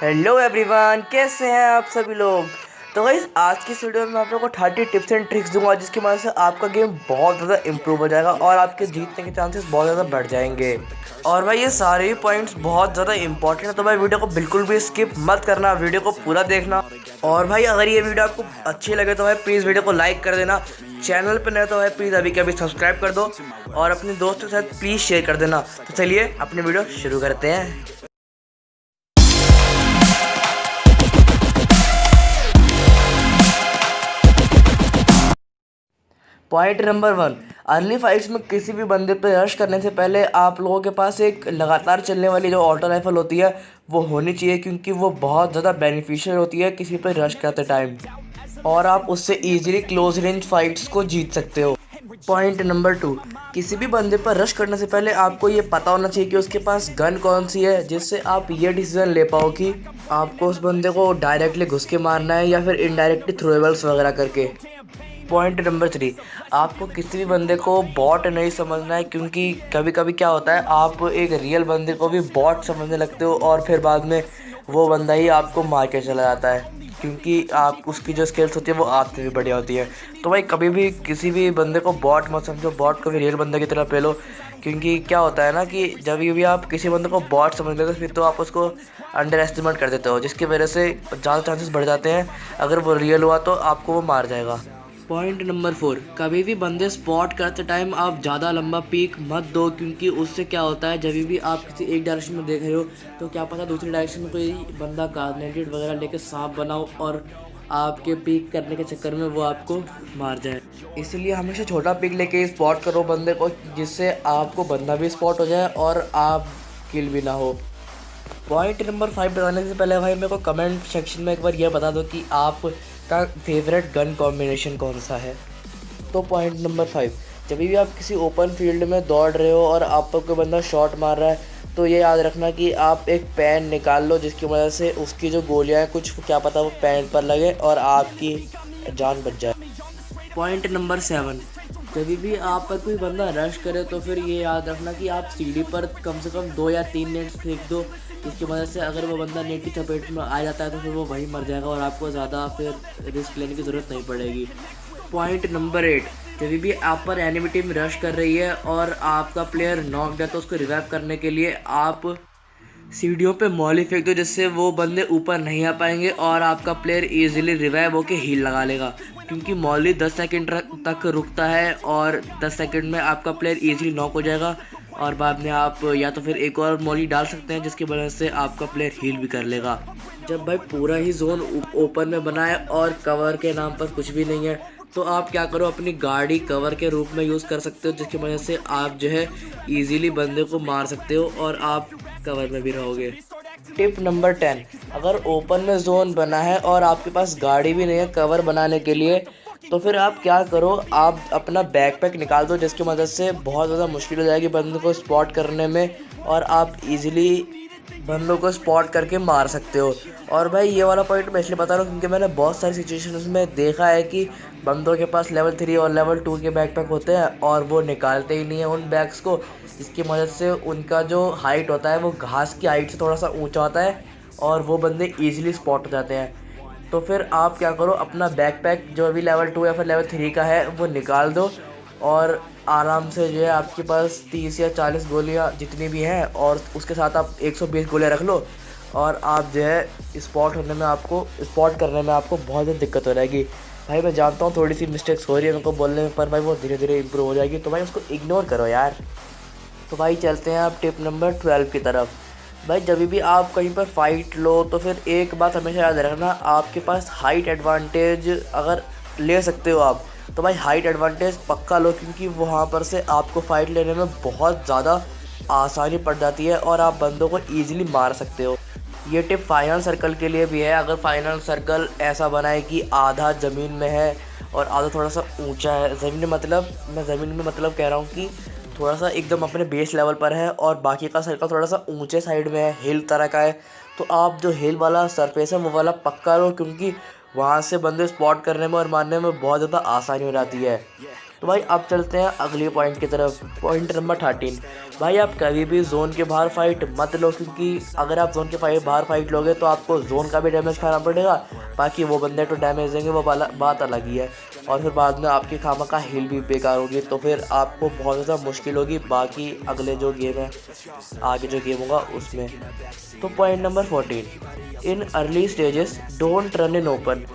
Hello everyone, कैसे हैं आप सभी लोग। तो गाइस आज की इस वीडियो में मैं आप लोगों को 30 टिप्स एंड ट्रिक्स दूंगा जिसकी मदद से आपका गेम बहुत ज़्यादा इंप्रूव हो जाएगा और आपके जीतने के चांसेस बहुत ज़्यादा बढ़ जाएंगे। और भाई ये सारे ही पॉइंट्स बहुत ज़्यादा इंपॉर्टेंट है, तो भाई वीडियो को बिल्कुल भी स्किप मत करना, वीडियो को पूरा देखना। और भाई अगर ये वीडियो आपको अच्छी लगे तो भाई प्लीज़ वीडियो को लाइक कर देना। चैनल पर नए तो भाई प्लीज़ अभी के अभी सब्सक्राइब कर दो और अपने दोस्तों के साथ प्लीज़ शेयर कर देना। तो चलिए अपनी वीडियो शुरू करते हैं। पॉइंट नंबर 1, अर्ली फाइट्स में किसी भी बंदे पे रश करने से पहले आप लोगों के पास एक लगातार चलने वाली जो ऑटो राइफल होती है वो होनी चाहिए, क्योंकि वो बहुत ज़्यादा बेनिफिशियल होती है किसी पे रश करते टाइम और आप उससे इजीली क्लोज रेंज फाइट्स को जीत सकते हो। पॉइंट नंबर 2, किसी भी बंदे पर रश करने से पहले आपको ये पता होना चाहिए कि उसके पास गन कौन सी है, जिससे आप ये डिसीजन ले पाओ कि आपको उस बंदे को डायरेक्टली घुस के मारना है या फिर इनडायरेक्टली थ्रोएबल्स वगैरह करके। पॉइंट नंबर 3, आपको किसी भी बंदे को बॉट नहीं समझना है, क्योंकि कभी कभी क्या होता है आप एक रियल बंदे को भी बॉट समझने लगते हो और फिर बाद में वो बंदा ही आपको मार के चला जाता है, क्योंकि आप उसकी जो स्किल्स होती है वो आपसे भी बढ़िया होती है। तो भाई कभी भी किसी भी बंदे को बॉट मत समझो, बॉट को भी रियल बंदे की तरह पेलो, क्योंकि क्या होता है ना कि जब भी आप किसी बंदे को बॉट समझ लेते हो फिर तो आप उसको अंडर एस्टिमेट कर देते हो, जिसकी वजह से ज़्यादा चांसेस बढ़ जाते हैं अगर वो रियल हुआ तो आपको वो मार जाएगा। पॉइंट नंबर 4, कभी भी बंदे स्पॉट करते टाइम आप ज़्यादा लंबा पीक मत दो, क्योंकि उससे क्या होता है जब भी आप किसी एक डायरेक्शन में देख रहे हो तो क्या पता दूसरी डायरेक्शन में कोई बंदा कार्नेटेड वगैरह लेके सांप बनाओ और आपके पीक करने के चक्कर में वो आपको मार जाए। इसलिए हमेशा छोटा पीक लेके स्पॉट करो बंदे को, जिससे आपको बंदा भी स्पॉट हो जाए और आप किल भी ना हो। पॉइंट नंबर 5 बताने से पहले भाई मेरे को कमेंट सेक्शन में एक बार यह बता दो कि आपका फेवरेट गन कॉम्बिनेशन कौन सा है। तो पॉइंट नंबर 5, जब भी आप किसी ओपन फील्ड में दौड़ रहे हो और आप पर कोई बंदा शॉट मार रहा है तो ये याद रखना कि आप एक पेन निकाल लो, जिसकी वजह से उसकी जो गोलियां हैं कुछ क्या पता वो पेन पर लगे और आपकी जान बच जाए। पॉइंट नंबर 7, जब भी आप पर कोई बंदा रश करे तो फिर ये याद रखना कि आप सीढ़ी पर कम से कम 2 या 3 नेट्स फेंक दो, जिसकी वजह से अगर वो बंदा नेट की चपेट में आ जाता है तो फिर वो वहीं मर जाएगा और आपको ज़्यादा फिर रिस्क लेने की ज़रूरत नहीं पड़ेगी। पॉइंट नंबर 8, जब भी आप पर एनिमी टीम रश कर रही है और आपका प्लेयर नॉक है तो उसको रिवाइव करने के लिए आप सीढ़ियों पे मॉली फेंक दो, जिससे वो बंदे ऊपर नहीं आ पाएंगे और आपका प्लेयर इजीली रिवाइव होके हील लगा लेगा, क्योंकि मॉली 10 सेकंड तक रुकता है और 10 सेकंड में आपका प्लेयर इजीली नॉक हो जाएगा और बाद में आप या तो फिर एक और मॉली डाल सकते हैं जिसकी वजह से आपका प्लेयर हील भी कर लेगा। जब भाई पूरा ही जोन ओपन में बना है और कवर के नाम पर कुछ भी नहीं है तो आप क्या करो, अपनी गाड़ी कवर के रूप में यूज़ कर सकते हो, जिसकी वजह से आप जो है इजीली बंदे को मार सकते हो और आप कवर में भी रहोगे। टिप नंबर 10, अगर ओपन में जोन बना है और आपके पास गाड़ी भी नहीं है कवर बनाने के लिए तो फिर आप क्या करो, आप अपना बैकपैक निकाल दो, जिसकी मदद से बहुत ज़्यादा मुश्किल हो जाएगी बंदे को स्पॉट करने में और आप इजीली बंदों को स्पॉट करके मार सकते हो। और भाई ये वाला पॉइंट मैं इसलिए बता रहा हूँ क्योंकि मैंने बहुत सारी सिचुएशंस में देखा है कि बंदों के पास लेवल 3 और लेवल 2 के बैकपैक होते हैं और वो निकालते ही नहीं है उन बैग्स को, जिसकी मदद से उनका जो हाइट होता है वो घास की हाइट से थोड़ा सा ऊंचा होता है और वो बंदे ईजिली स्पॉट हो जाते हैं। तो फिर आप क्या करो, अपना बैकपैक जो अभी लेवल 2 या फिर लेवल 3 का है वो निकाल दो और आराम से जो है आपके पास 30 या 40 गोलियां जितनी भी हैं और उसके साथ आप 120 गोलियां रख लो और आप जो है स्पॉट करने में आपको बहुत ज़्यादा दिक्कत हो जाएगी। भाई मैं जानता हूँ थोड़ी सी मिस्टेक्स हो रही है मेरे को बोलने में, पर भाई वो धीरे धीरे इंप्रूव हो जाएगी, तो भाई उसको इग्नोर करो यार। तो भाई चलते हैं आप टिप नंबर 12 की तरफ। भाई जब भी आप कहीं पर फाइट लो तो फिर एक बात हमेशा याद रखना, आपके पास हाइट एडवांटेज अगर ले सकते हो आप तो भाई हाइट एडवांटेज पक्का लो, क्योंकि वहाँ पर से आपको फ़ाइट लेने में बहुत ज़्यादा आसानी पड़ जाती है और आप बंदों को ईजिली मार सकते हो। ये टिप फाइनल सर्कल के लिए भी है। अगर फाइनल सर्कल ऐसा बना है कि आधा ज़मीन में है और आधा थोड़ा सा ऊंचा है, ज़मीन में मतलब कह रहा हूँ कि थोड़ा सा एकदम अपने बेस लेवल पर है और बाकी का सर्कल थोड़ा सा ऊंचे साइड में है, हिल तरह का है, तो आप जो हिल वाला सरफेस है वो वाला पक्का लो, क्योंकि वहाँ से बंदे स्पॉट करने में और मारने में बहुत ज़्यादा आसानी हो जाती है। तो भाई अब चलते हैं अगले पॉइंट की तरफ। पॉइंट नंबर 13, भाई आप कभी भी जोन के बाहर फाइट मत लो, क्योंकि अगर आप जोन के बाहर फाइट लोगे तो आपको जोन का भी डैमेज खाना पड़ेगा, बाकी वो बंदे तो डैमेज देंगे, वो बात अलग ही है। और फिर बाद में आपकी खामा का हिल भी बेकार होगी, तो फिर आपको बहुत ज़्यादा मुश्किल होगी बाकी अगले जो गेम है, आगे जो गेम होगा उसमें। तो point number 14, in early stages don't run in open.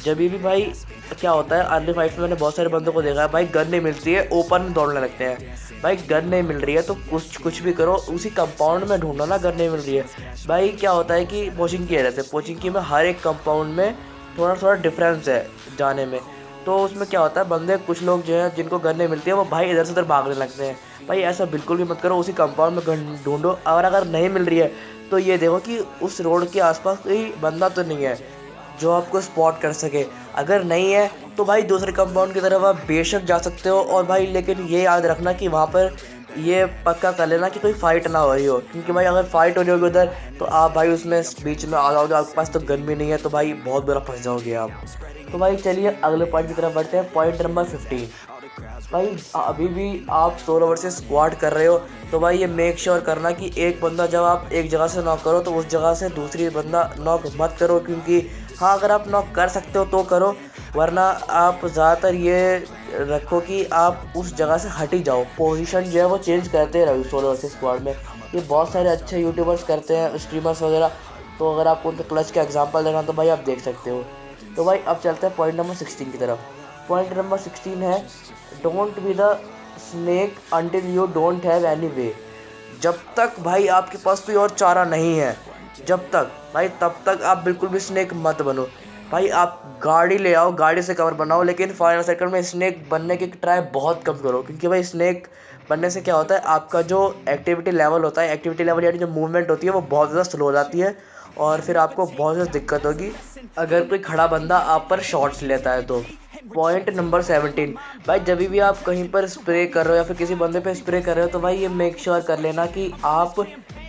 जब भी भाई क्या होता है अर्ली फाइट में, मैंने बहुत सारे बंदों को देखा है भाई, गन नहीं मिलती है ओपन में दौड़ने लगते हैं। भाई गन नहीं मिल रही है तो कुछ भी करो, उसी कंपाउंड में ढूंढो ना, गन नहीं मिल रही है। भाई क्या होता है कि पोचिंग की रहते हैं, पोचिंग की में हर एक कंपाउंड में थोड़ा डिफरेंस है जाने में। तो उसमें क्या होता है, बंदे कुछ लोग जो है जिनको गन नहीं मिलती है वो भाई इधर से उधर भागने लगते हैं। भाई ऐसा बिल्कुल भी मत करो, उसी कंपाउंड में गन ढूंढो, और अगर नहीं मिल रही है तो ये देखो कि उस रोड के आसपास कोई बंदा तो नहीं है जो आपको स्पॉट कर सके। अगर नहीं है तो भाई दूसरे कंपाउंड की तरफ आप बेशक जा सकते हो, और भाई लेकिन ये याद रखना कि वहाँ पर ये पक्का कर लेना कि कोई फाइट ना हो रही हो, क्योंकि भाई अगर फाइट हो रही होगी उधर तो आप भाई उसमें बीच में आ जाओगे, आपके पास तो गन भी नहीं है, तो भाई बहुत बुरा फंस जाओगे आप। तो भाई चलिए अगले पॉइंट की तरफ बढ़ते हैं। पॉइंट नंबर 15, भाई अभी भी आप सोलो वर्सेस स्क्वाड कर रहे हो तो भाई ये मेक श्योर करना कि एक बंदा जब आप एक जगह से नॉक करो तो उस जगह से दूसरी बंदा नॉक मत करो, क्योंकि हाँ अगर आप नॉक कर सकते हो तो करो, वरना आप ज़्यादातर ये रखो कि आप उस जगह से हट ही जाओ, पोजीशन जो है वो चेंज करते रहो सोलो वर्सेस स्क्वाड में। ये बहुत सारे अच्छे यूट्यूबर्स करते हैं, स्ट्रीमर्स वगैरह, तो अगर आपको उनके क्लच का एग्जांपल देना तो भाई आप देख सकते हो। तो भाई अब चलते हैं पॉइंट नंबर 16 की तरफ। पॉइंट नंबर 16 है, don't be the snake until you don't have any way. जब तक भाई आपके पास कोई और चारा नहीं है, जब तक भाई तब तक आप बिल्कुल भी स्नेक मत बनो। भाई आप गाड़ी ले आओ, गाड़ी से कवर बनाओ, लेकिन फाइनल सर्कल में स्नेक बनने की ट्राई बहुत कम करो, क्योंकि भाई स्नेक बनने से क्या होता है, आपका जो एक्टिविटी लेवल होता है, एक्टिविटी लेवल यानी जो मूवमेंट होती है वो बहुत ज़्यादा स्लो हो जाती है, और फिर आपको बहुत ज़्यादा दिक्कत होगी अगर कोई खड़ा बंदा आप पर शॉट्स लेता है तो। पॉइंट नंबर 17, भाई जब भी आप कहीं पर स्प्रे कर रहे हो या फिर किसी बंदे पे स्प्रे कर रहे हो तो भाई ये मेक श्योर कर लेना कि आप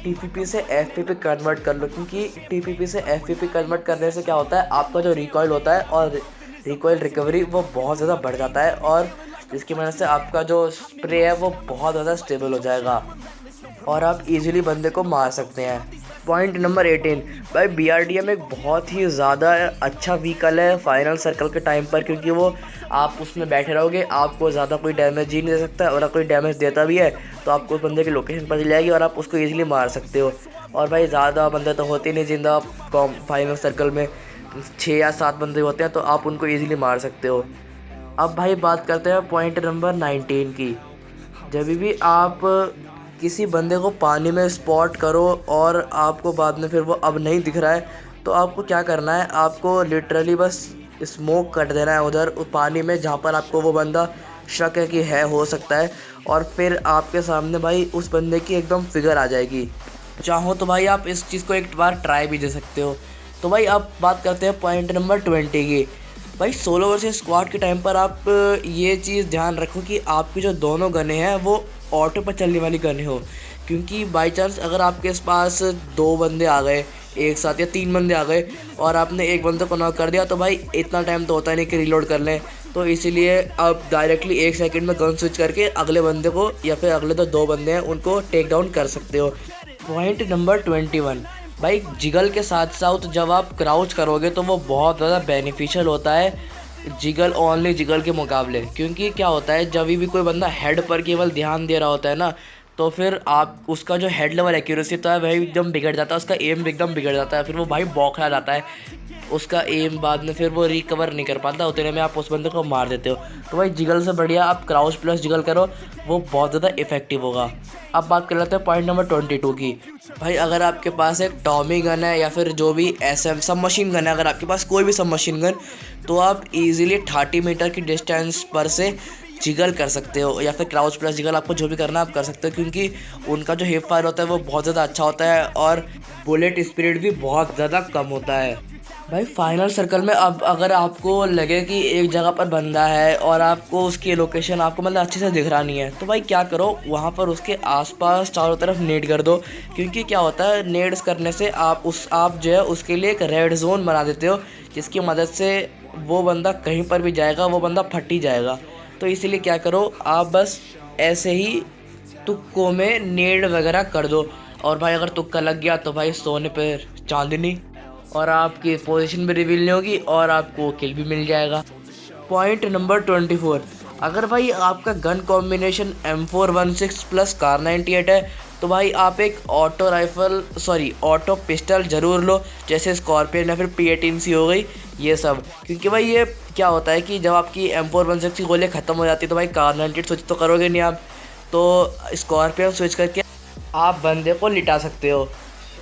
टीपीपी से एफपीपी कन्वर्ट कर लो, क्योंकि टीपीपी से एफपीपी कन्वर्ट करने से क्या होता है, आपका जो रिकॉइल होता है और रिकॉइल रिकवरी वो बहुत ज़्यादा बढ़ जाता है, और जिसकी वजह से आपका जो स्प्रे है वो बहुत ज़्यादा स्टेबल हो जाएगा और आप इजीली बंदे को मार सकते हैं। पॉइंट नंबर 18, भाई BRDM एक बहुत ही ज़्यादा अच्छा व्हीकल है फाइनल सर्कल के टाइम पर, क्योंकि वो आप उसमें बैठे रहोगे, आपको ज़्यादा कोई डैमेज ही नहीं दे सकता, और अगर कोई डैमेज देता भी है तो आपको उस बंदे की लोकेशन पता चल जाएगी और आप उसको ईजिली मार सकते हो। और भाई ज़्यादा बंदे तो होते नहीं जिंदा फाइनल सर्कल में, 6 या 7 बंदे होते हैं तो आप उनको ईजिली मार सकते हो। अब भाई बात करते हैं पॉइंट नंबर 19 की। जब भी आप किसी बंदे को पानी में स्पॉट करो और आपको बाद में फिर वो अब नहीं दिख रहा है, तो आपको क्या करना है, आपको लिटरली बस स्मोक कर देना है उधर पानी में जहाँ पर आपको वो बंदा शक है कि है हो सकता है, और फिर आपके सामने भाई उस बंदे की एकदम फिगर आ जाएगी। चाहो तो भाई आप इस चीज़ को एक बार ट्राई भी दे सकते हो। तो भाई अब बात करते हैं पॉइंट नंबर 20 की। भाई सोलो वर्सेस स्क्वाड के टाइम पर आप ये चीज़ ध्यान रखो कि आपकी जो दोनों गने हैं वो ऑटो पर चलने वाली गने हो, क्योंकि बाई चांस अगर आपके पास 2 बंदे आ गए एक साथ या 3 बंदे आ गए और आपने एक बंदे को नॉक कर दिया तो भाई इतना टाइम तो होता नहीं कि रीलोड कर लें, तो इसीलिए आप डायरेक्टली 1 सेकंड में गन स्विच करके अगले बंदे को या फिर अगले तो 2 बंदे हैं उनको टेक डाउन कर सकते हो। पॉइंट नंबर 21, भाई जिगल के साथ साथ जब आप क्राउच करोगे तो वो बहुत ज़्यादा बेनिफिशियल होता है जिगल ओनली जिगल के मुकाबले, क्योंकि क्या होता है जब भी कोई बंदा हेड पर केवल ध्यान दे रहा होता है ना, तो फिर आप उसका जो हेड लेवल एक्यूरेसी तो है वही एकदम बिगड़ जाता है, उसका एम एकदम बिगड़ जाता है, फिर वो भाई बौखला जाता है, उसका एम बाद में फिर वो रिकवर नहीं कर पाता, उतने में आप उस बंदे को मार देते हो। तो भाई जिगल से बढ़िया आप क्राउच प्लस जिगल करो, वो बहुत ज़्यादा इफेक्टिव होगा। अब बात कर लेते हैं पॉइंट नंबर 22 की। भाई अगर आपके पास एक टॉमी गन है या फिर जो भी SM सब मशीन गन है, अगर आपके पास कोई भी सब मशीन गन, तो आप इजीली 30 मीटर की डिस्टेंस पर से जिगल कर सकते हो, या फिर क्राउच प्लस जिगल, आपको जो भी करना है आप कर सकते हो, क्योंकि उनका जो हिप फायर होता है वो बहुत ज़्यादा अच्छा होता है और बुलेट स्पीड भी बहुत ज़्यादा कम होता है। भाई फाइनल सर्कल में अब अगर आपको लगे कि एक जगह पर बंदा है और आपको उसकी लोकेशन आपको मतलब अच्छे से दिख रहा नहीं है, तो भाई क्या करो, वहाँ पर उसके आसपास चारों तरफ नेड कर दो, क्योंकि क्या होता है नेड्स करने से आप जो है उसके लिए एक रेड जोन बना देते हो, जिसकी मदद से वो बंदा कहीं पर भी जाएगा वो बंदा फट ही जाएगा। तो इसीलिए क्या करो, आप बस ऐसे ही तुक्कों में नेड वगैरह कर दो, और भाई अगर तुक्का लग गया तो भाई सोने पर चांदनी, और आपकी पोजीशन भी रिवील नहीं होगी और आपको किल भी मिल जाएगा। पॉइंट नंबर 24, अगर भाई आपका gun combination M416 plus car 98 है तो भाई आप एक ऑटो पिस्टल ज़रूर लो, जैसे स्कॉर्पियन या फिर P18C हो गई ये सब। क्योंकि भाई ये क्या होता है कि जब आपकी M416 की गोलियाँ ख़त्म हो जाती है तो भाई कार 98 स्विच तो करोगे नहीं आप, तो स्कॉर्पियन स्विच करके आप बंदे को लिटा सकते हो।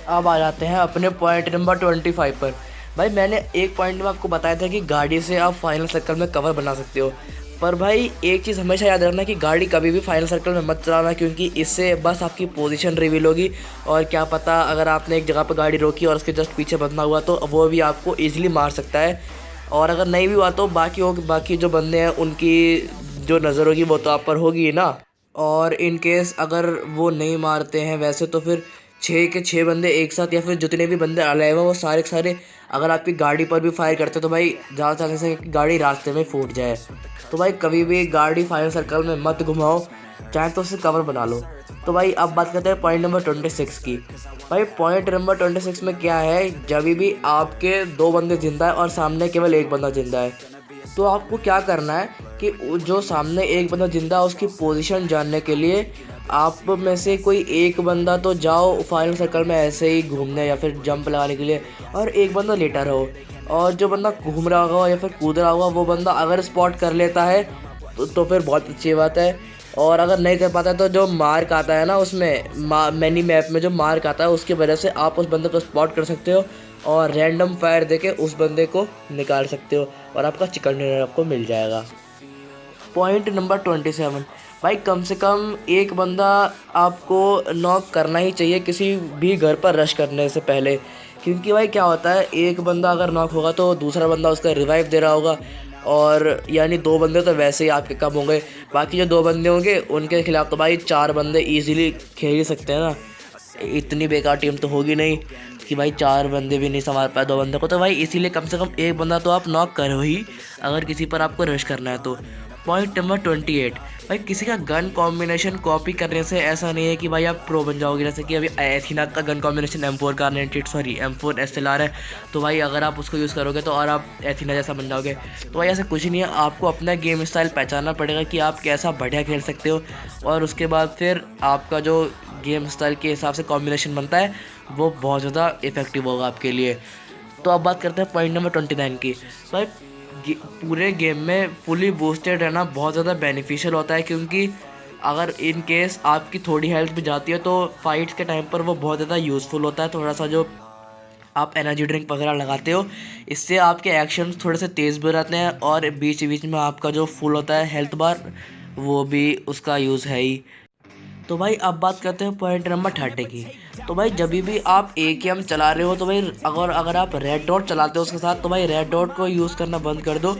अब आ जाते हैं अपने पॉइंट नंबर 25 पर। भाई मैंने एक पॉइंट में आपको बताया था कि गाड़ी से आप फाइनल सर्कल में कवर बना सकते हो, पर भाई एक चीज़ हमेशा याद रखना कि गाड़ी कभी भी फाइनल सर्कल में मत चलाना, क्योंकि इससे बस आपकी पोजीशन रिवील होगी, और क्या पता अगर आपने एक जगह पर गाड़ी रोकी और उसके जस्ट पीछे बंदा हुआ तो वो भी आपको ईजिली मार सकता है, और अगर नहीं भी हुआ तो बाकी जो बंदे हैं उनकी जो नज़र होगी वो तो आप पर होगी ना। और इन केस अगर वो नहीं मारते हैं वैसे तो फिर 6 के 6 बंदे एक साथ, या फिर जितने भी बंदे अलाइव हैं वो सारे के सारे अगर आपकी गाड़ी पर भी फायर करते हैं तो भाई ज़्यादा चांसेस है कि गाड़ी रास्ते में फूट जाए। तो भाई कभी भी गाड़ी फाइनल सर्कल में मत घुमाओ, चाहे तो उससे कवर बना लो। तो भाई अब बात करते हैं पॉइंट नंबर 26 की। भाई पॉइंट नंबर 26 में क्या है, जब भी आपके 2 बंदे जिंदा है और सामने केवल 1 बंदा जिंदा है, तो आपको क्या करना है कि जो सामने 1 बंदा जिंदा है उसकी पोजीशन जानने के लिए आप में से कोई एक बंदा तो जाओ फाइनल सर्कल में ऐसे ही घूमने या फिर जंप लगाने के लिए, और एक बंदा लेटा रहो, और जो बंदा घूम रहा होगा या फिर कूद रहा होगा वो बंदा अगर स्पॉट कर लेता है तो फिर बहुत अच्छी बात है, और अगर नहीं कर पाता तो जो मार्क आता है ना उसमें मैनी मैप में जो मार्क आता है उसकी वजह से आप उस बंदे को स्पॉट कर सकते हो और रैंडम फायर देके उस बंदे को निकाल सकते हो, और आपका चिकन डिनर आपको मिल जाएगा। पॉइंट नंबर 27, भाई कम से कम एक बंदा आपको नॉक करना ही चाहिए किसी भी घर पर रश करने से पहले, क्योंकि भाई क्या होता है एक बंदा अगर नॉक होगा तो दूसरा बंदा उसका रिवाइव दे रहा होगा, और यानी 2 बंदे तो वैसे ही आपके कम होंगे, बाकी जो 2 बंदे होंगे उनके खिलाफ तो भाई 4 बंदे ईजिली खेल ही सकते हैं ना। इतनी बेकार टीम तो होगी नहीं कि भाई 4 बंदे भी नहीं संभाल पाए 2 बंदे को, तो भाई इसीलिए कम से कम एक बंदा तो आप नॉक करो ही अगर किसी पर आपको रश करना है तो। पॉइंट नंबर 28, भाई किसी का गन कॉम्बिनेशन कॉपी करने से ऐसा नहीं है कि भाई आप प्रो बन जाओगे। जैसे कि अभी एथीना का गन कॉम्बिनेशन M4 SLR है, तो भाई अगर आप उसको यूज़ करोगे तो और आप एथीना जैसा बन जाओगे। तो भाई ऐसा कुछ नहीं है, आपको अपना गेम स्टाइल पहचानना पड़ेगा कि आप कैसा बढ़िया खेल सकते हो, और उसके बाद फिर आपका जो गेम स्टाइल के हिसाब से कॉम्बिनेशन बनता है वो बहुत ज़्यादा इफेक्टिव होगा आपके लिए। तो अब बात करते हैं पॉइंट नंबर 29 की। भाई पूरे गेम में फुली बूस्टेड रहना बहुत ज़्यादा बेनिफिशियल होता है, क्योंकि अगर इन केस आपकी थोड़ी हेल्थ भी जाती है तो फाइट्स के टाइम पर वो बहुत ज़्यादा यूज़फुल होता है। थोड़ा सा जो आप एनर्जी ड्रिंक वगैरह लगाते हो इससे आपके एक्शन थोड़े से तेज़ भी रहते हैं, और बीच बीच में आपका जो फुल होता है हेल्थ बार वो भी उसका यूज़ है ही। तो भाई अब बात करते हैं पॉइंट नंबर 30 की। तो भाई जब भी आप AKM चला रहे हो तो भाई अगर आप रेड डॉट चलाते हो उसके साथ तो भाई रेड डॉट को यूज़ करना बंद कर दो,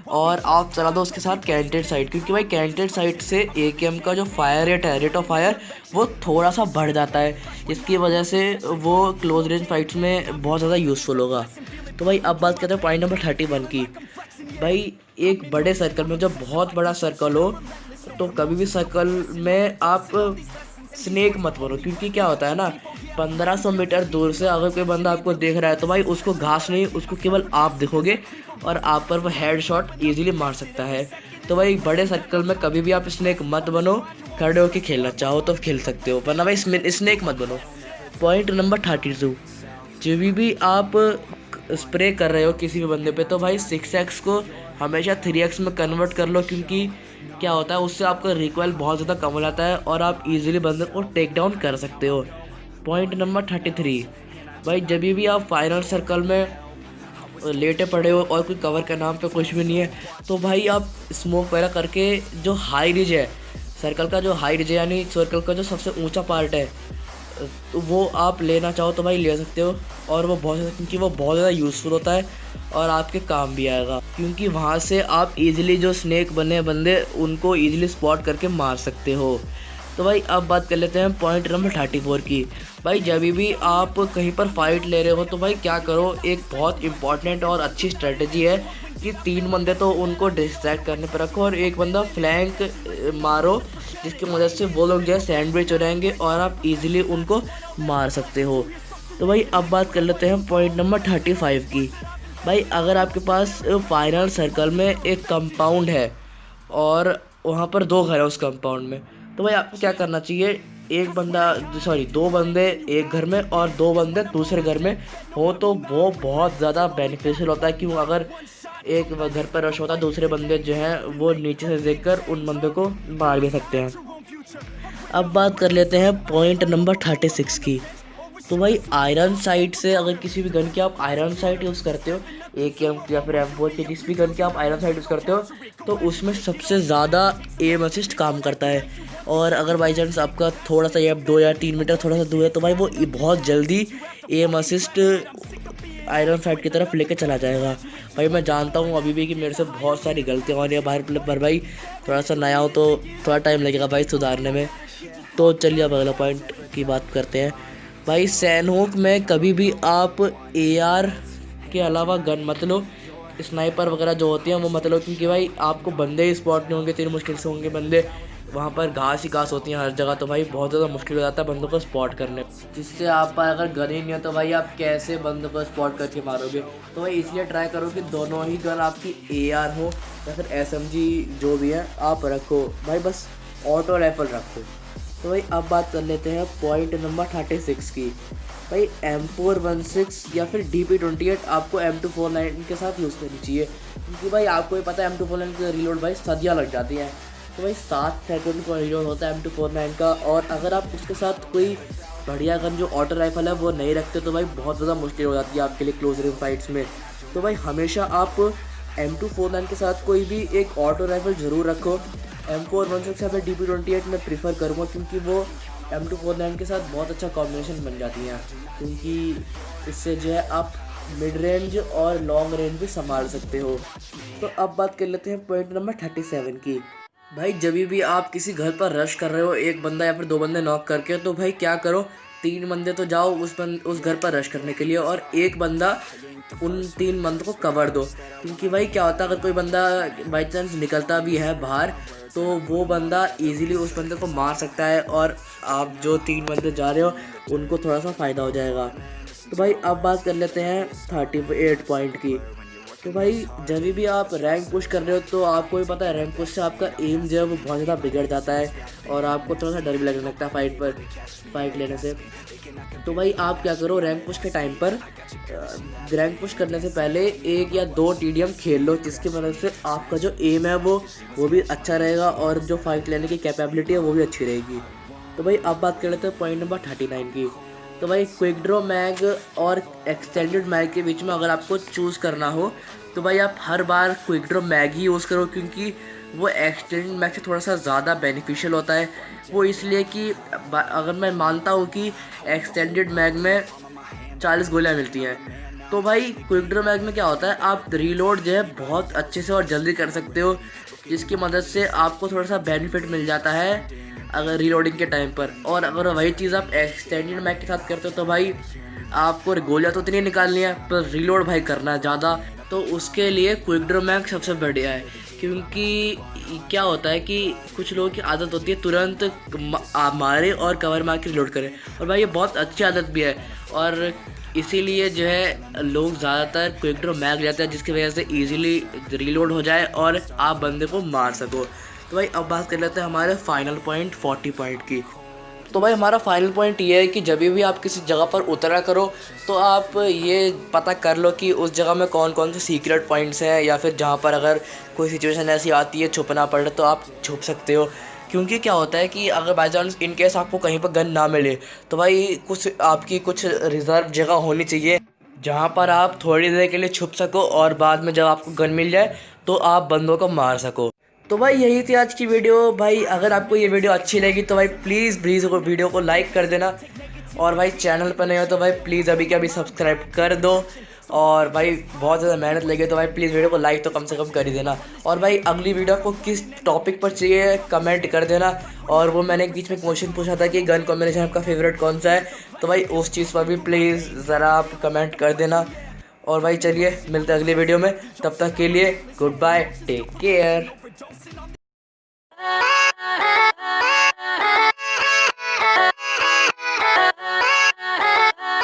और आप चला दो उसके साथ कैंटेड साइट, क्योंकि भाई कैंटेड साइट से AKM का जो फायर रेट ऑफ फायर वो थोड़ा सा बढ़ जाता है, इसकी वजह से वो क्लोज रेंज फाइट्स में बहुत ज़्यादा यूज़फुल होगा। तो भाई अब बात करते हैं पॉइंट नंबर 31 की। भाई एक बड़े सर्कल में जब बहुत बड़ा सर्कल हो तो कभी भी सर्कल में आप स्नेक मत बनो, क्योंकि क्या होता है ना 1500 मीटर दूर से अगर कोई बंदा आपको देख रहा है तो भाई उसको घास नहीं, उसको केवल आप दिखोगे और आप पर वो हेड शॉट ईजिली मार सकता है। तो भाई बड़े सर्कल में कभी भी आप स्नेक मत बनो, खड़े होकर खेलना चाहो तो खेल सकते हो, वरना भाई स्नेक मत बनो। पॉइंट नंबर 32, जब भी आप स्प्रे कर रहे हो किसी भी बंदे पे तो भाई 6x को हमेशा 3x में कन्वर्ट कर लो, क्योंकि क्या होता है उससे आपका रिकॉइल बहुत ज़्यादा कम हो जाता है और आप इजीली बंदे को टेक डाउन कर सकते हो। पॉइंट नंबर 33, भाई जब भी आप फाइनल सर्कल में लेटे पड़े हो और कोई कवर के नाम पे कुछ भी नहीं है तो भाई आप स्मोक वगैरह करके जो हाई रिज है सर्कल का, जो हाई रिज है यानी सर्कल का जो सबसे ऊंचा पार्ट है तो वो आप लेना चाहो तो भाई ले सकते हो, और वो बहुत ज़्यादा क्योंकि वो बहुत ज़्यादा यूज़फुल होता है और आपके काम भी आएगा, क्योंकि वहाँ से आप इजीली जो स्नेक बने बंदे उनको इजीली स्पॉट करके मार सकते हो। तो भाई अब बात कर लेते हैं पॉइंट नंबर 34 की। भाई जब भी आप कहीं पर फाइट ले रहे हो तो भाई क्या करो, एक बहुत इंपॉर्टेंट और अच्छी स्ट्रेटजी है क्योंकि 3 बंदे तो उनको डिस्ट्रैक्ट करने पर रखो और एक बंदा फ्लैंक मारो, जिसकी मदद से वो लोग जो है सैंडविच हो जाएंगे और आप इजीली उनको मार सकते हो। तो भाई अब बात कर लेते हैं पॉइंट नंबर 35 की। भाई अगर आपके पास फाइनल सर्कल में एक कंपाउंड है और वहाँ पर 2 घर है उस कंपाउंड में, तो भाई आपको क्या करना चाहिए, दो बंदे एक घर में और 2 बंदे दूसरे घर में हो तो वो बहुत ज़्यादा बेनिफिशियल होता है। क्यों, अगर एक घर पर रश होता है, दूसरे बंदे जो हैं वो नीचे से देखकर उन बंदे को मार भी सकते हैं। अब बात कर लेते हैं पॉइंट नंबर 36 की। तो भाई आयरन साइट से अगर किसी भी गन की आप आयरन साइट यूज़ करते हो, AK या फिर M4 की जिस भी गन की आप आयरन साइट यूज़ करते हो, तो उसमें सबसे ज़्यादा एम असिस्ट काम करता है। और अगर बाई चांस आपका थोड़ा सा या 2 या 3 मीटर थोड़ा सा दूर है, तो भाई वो बहुत जल्दी एम असिस्ट आयरन साइट की तरफ लेके चला जाएगा। भाई मैं जानता हूँ अभी भी कि मेरे से बहुत सारी गलतियाँ हो रही है बाहर पर भाई थोड़ा सा नया हो तो थोड़ा टाइम लगेगा भाई सुधारने में। तो चलिए अब अगला पॉइंट की बात करते हैं। भाई सैनहोक में कभी भी आप AR के अलावा गन मत लो, स्नाइपर वगैरह जो होती हैं वो मत लो, क्योंकि भाई आपको बंदे ही स्पॉट नहीं होंगे, इतनी मुश्किल से होंगे बंदे, वहाँ पर घास ही घास होती हैं हर जगह, तो भाई बहुत ज़्यादा मुश्किल हो जाता है बंदों को स्पॉट करने, जिससे आप पर अगर गन ही नहीं हो तो भाई आप कैसे बंदों को स्पॉट करके मारोगे। तो भाई इसलिए ट्राई करो कि दोनों ही गन आपकी AR हो या फिर SMG जो भी है आप रखो, भाई बस ऑटो राइफल रखो। तो भाई अब बात कर लेते हैं पॉइंट नंबर 36 की। भाई M416 या फिर DP28 आपको M249 के साथ यूज़ करनी चाहिए, क्योंकि भाई आपको ही पता है M249 का रीलोड भाई सदियाँ लग जाती हैं। तो भाई 7 सेकंड का रीलोड होता है M249 का, और अगर आप उसके साथ कोई बढ़िया गन जो ऑटो राइफल है वो नहीं रखते तो भाई बहुत ज़्यादा मुश्किल हो जाती है आपके लिए क्लोज रेंज फाइट्स में। तो भाई हमेशा आप M249 के साथ कोई भी एक ऑटो राइफल ज़रूर रखो। M416 या फिर DP28 में प्रीफर करूँगा, क्योंकि वो M249 के साथ बहुत अच्छा कॉम्बिनेशन बन जाती हैं, क्योंकि इससे जो है आप मिड रेंज और लॉन्ग रेंज भी संभाल सकते हो। तो अब बात कर लेते हैं पॉइंट नंबर 37 की। भाई जब भी आप किसी घर पर रश कर रहे हो एक बंदा या फिर 2 बंदे नॉक करके, तो भाई क्या करो, 3 बंदे तो जाओ उस घर पर रश करने के लिए और एक बंदा उन 3 बंदों को कवर दो, क्योंकि भाई क्या होता है अगर कोई बंदा बाई चांस निकलता भी है बाहर तो वो बंदा इजीली उस बंदे को मार सकता है और आप जो 3 बंदे जा रहे हो उनको थोड़ा सा फ़ायदा हो जाएगा। तो भाई अब बात कर लेते हैं 38 पॉइंट की। तो भाई जब भी आप रैंक पुश कर रहे हो तो आपको भी पता है रैंक पुश से आपका एम जो है वो बहुत ज़्यादा बिगड़ जाता है और आपको थोड़ा सा डर भी लगने लगता है फाइट लेने से। तो भाई आप क्या करो, रैंक पुश के टाइम पर रैंक पुश करने से पहले 1 या 2 TDM खेल लो, जिसकी मदद से आपका जो एम है वो भी अच्छा रहेगा और जो फाइट लेने की कैपेबिलिटी है वो भी अच्छी रहेगी। तो भाई अब बात कर लेते हैं पॉइंट नंबर 39 की। तो भाई क्विक ड्रॉ मैग और एक्सटेंडेड मैग के बीच में अगर आपको चूज़ करना हो तो भाई आप हर बार क्विक ड्रॉ मैग ही यूज़ करो, क्योंकि वो एक्सटेंडेड मैग से थोड़ा सा ज़्यादा बेनिफिशियल होता है। वो इसलिए कि अगर मैं मानता हूँ कि एक्सटेंडेड मैग में 40 गोलियाँ मिलती हैं, तो भाई क्विक ड्रॉ मैग में क्या होता है आप रीलोड जो है बहुत अच्छे से और जल्दी कर सकते हो, जिसकी मदद से आपको थोड़ा सा बेनिफिट मिल जाता है अगर रीलोडिंग के टाइम पर। और अगर वही चीज़ आप एक्सटेंडेड मैग के साथ करते हो तो भाई आपको गोलियाँ तो इतनी निकालनी है पर रीलोड भाई करना है ज़्यादा, तो उसके लिए क्विक ड्रॉ मैग सबसे बढ़िया है। क्योंकि क्या होता है कि कुछ लोगों की आदत होती है तुरंत मारे और कवर मार के रीलोड करें, और भाई ये बहुत अच्छी आदत भी है और इसीलिए जो है लोग ज़्यादातर क्विक ड्रॉ मैग लेते हैं, जिसकी वजह से इजीली रीलोड हो जाए और आप बंदे को मार सको। तो भाई अब बात कर लेते हैं हमारे फाइनल पॉइंट 40 पॉइंट की। तो भाई हमारा फाइनल पॉइंट ये है कि जब भी आप किसी जगह पर उतरा करो तो आप ये पता कर लो कि उस जगह में कौन कौन से सीक्रेट पॉइंट्स हैं, या फिर जहाँ पर अगर कोई सिचुएशन ऐसी आती है छुपना पड़ रहा तो आप छुप सकते हो। क्योंकि क्या होता है कि अगर बाई चांस इन केस आपको कहीं पर गन ना मिले तो भाई कुछ रिजर्व जगह होनी चाहिए जहाँ पर आप थोड़ी देर के लिए छुप सको और बाद में जब आपको गन मिल जाए तो आप बंदों को मार सको। तो भाई यही थी आज की वीडियो। भाई अगर आपको ये वीडियो अच्छी लगी तो भाई प्लीज़ वीडियो को लाइक कर देना, और भाई चैनल पर नहीं हो तो भाई प्लीज़ अभी के अभी सब्सक्राइब कर दो, और भाई बहुत ज़्यादा मेहनत लगी तो भाई प्लीज़ वीडियो को लाइक तो कम से कम कर ही देना। और भाई अगली वीडियो आपको किस टॉपिक पर चाहिए कमेंट कर देना। और वो मैंने एक बीच में क्वेश्चन पूछा था कि गन कॉम्बिनेशन आपका फेवरेट कौन सा है, तो भाई उस चीज़ पर भी प्लीज़ ज़रा आप कमेंट कर देना। और भाई चलिए मिलते हैं अगली वीडियो में, तब तक के लिए गुड बाय, टेक केयर।